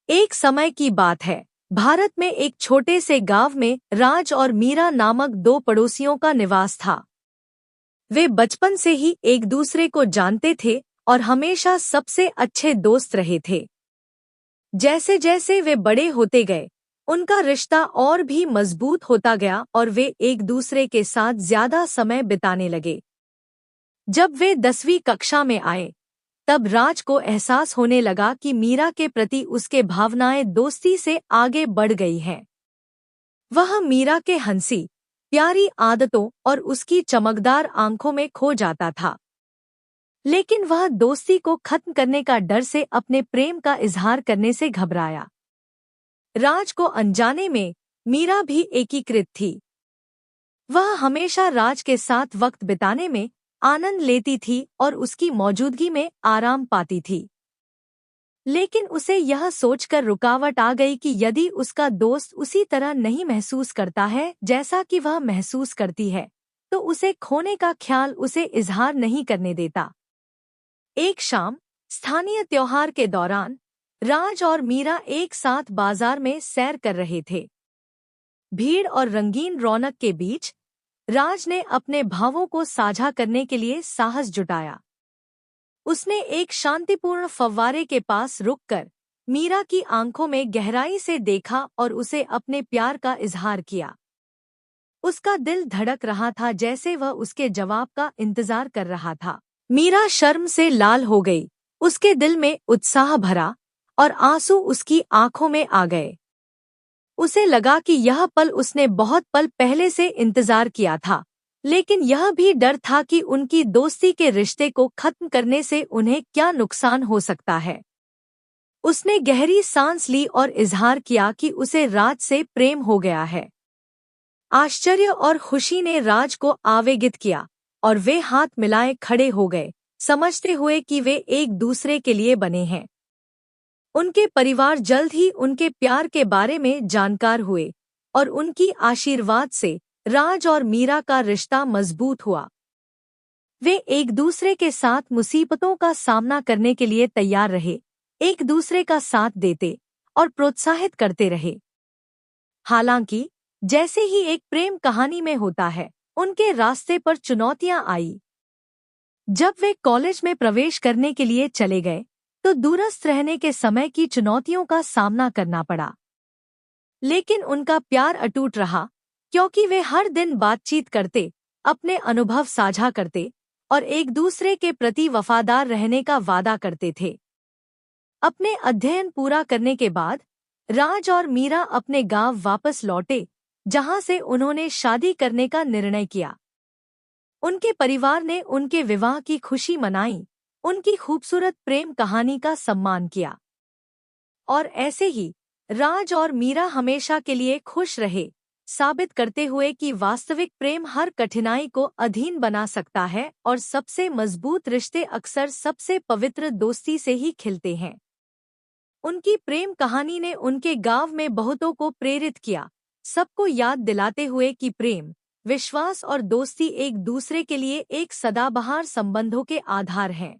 एक समय की बात है। भारत में एक छोटे से गांव में राज और मीरा नामक दो पड़ोसियों का निवास था। वे बचपन से ही एक दूसरे को जानते थे और हमेशा सबसे अच्छे दोस्त रहे थे। जैसे जैसे वे बड़े होते गए, उनका रिश्ता और भी मजबूत होता गया और वे एक दूसरे के साथ ज्यादा समय बिताने लगे। जब वे 10वीं कक्षा में आए, तब राज को एहसास होने लगा कि मीरा के प्रति उसके भावनाएं दोस्ती से आगे बढ़ गई हैं। वह मीरा के हंसी, प्यारी आदतों और उसकी चमकदार आंखों में खो जाता था। लेकिन वह दोस्ती को खत्म करने का डर से अपने प्रेम का इजहार करने से घबराया। राज को अनजाने में मीरा भी एकीकृत थी। वह हमेशा राज के साथ वक्त बिताने में आनंद लेती थी और उसकी मौजूदगी में आराम पाती थी। लेकिन उसे यह सोचकर रुकावट आ गई कि यदि उसका दोस्त उसी तरह नहीं महसूस करता है जैसा कि वह महसूस करती है, तो उसे खोने का ख्याल उसे इजहार नहीं करने देता। एक शाम स्थानीय त्योहार के दौरान राज और मीरा एक साथ बाजार में सैर कर रहे थे। भीड़ और रंगीन रौनक के बीच राज ने अपने भावों को साझा करने के लिए साहस जुटाया। उसने एक शांतिपूर्ण फव्वारे के पास रुककर मीरा की आंखों में गहराई से देखा और उसे अपने प्यार का इजहार किया। उसका दिल धड़क रहा था, जैसे वह उसके जवाब का इंतजार कर रहा था। मीरा शर्म से लाल हो गई, उसके दिल में उत्साह भरा और आंसू उसकी आंखों में आ गए। उसे लगा कि यह पल उसने बहुत पल पहले से इंतजार किया था, लेकिन यह भी डर था कि उनकी दोस्ती के रिश्ते को खत्म करने से उन्हें क्या नुकसान हो सकता है। उसने गहरी सांस ली और इजहार किया कि उसे राज से प्रेम हो गया है। आश्चर्य और खुशी ने राज को आवेगित किया और वे हाथ मिलाए खड़े हो गए, समझते हुए कि वे एक दूसरे के लिए बने हैं। उनके परिवार जल्द ही उनके प्यार के बारे में जानकार हुए और उनकी आशीर्वाद से राज और मीरा का रिश्ता मजबूत हुआ। वे एक दूसरे के साथ मुसीबतों का सामना करने के लिए तैयार रहे, एक दूसरे का साथ देते और प्रोत्साहित करते रहे। हालांकि जैसे ही एक प्रेम कहानी में होता है, उनके रास्ते पर चुनौतियां आई। जब वे कॉलेज में प्रवेश करने के लिए चले गए, तो दूरस्थ रहने के समय की चुनौतियों का सामना करना पड़ा। लेकिन उनका प्यार अटूट रहा, क्योंकि वे हर दिन बातचीत करते, अपने अनुभव साझा करते और एक दूसरे के प्रति वफादार रहने का वादा करते थे। अपने अध्ययन पूरा करने के बाद राज और मीरा अपने गांव वापस लौटे, जहां से उन्होंने शादी करने का निर्णय किया। उनके परिवार ने उनके विवाह की खुशी मनाई, उनकी खूबसूरत प्रेम कहानी का सम्मान किया। और ऐसे ही राज और मीरा हमेशा के लिए खुश रहे, साबित करते हुए कि वास्तविक प्रेम हर कठिनाई को अधीन बना सकता है और सबसे मजबूत रिश्ते अक्सर सबसे पवित्र दोस्ती से ही खिलते हैं। उनकी प्रेम कहानी ने उनके गांव में बहुतों को प्रेरित किया, सबको याद दिलाते हुए कि प्रेम, विश्वास और दोस्ती एक दूसरे के लिए एक सदाबहार संबंधों के आधार हैं।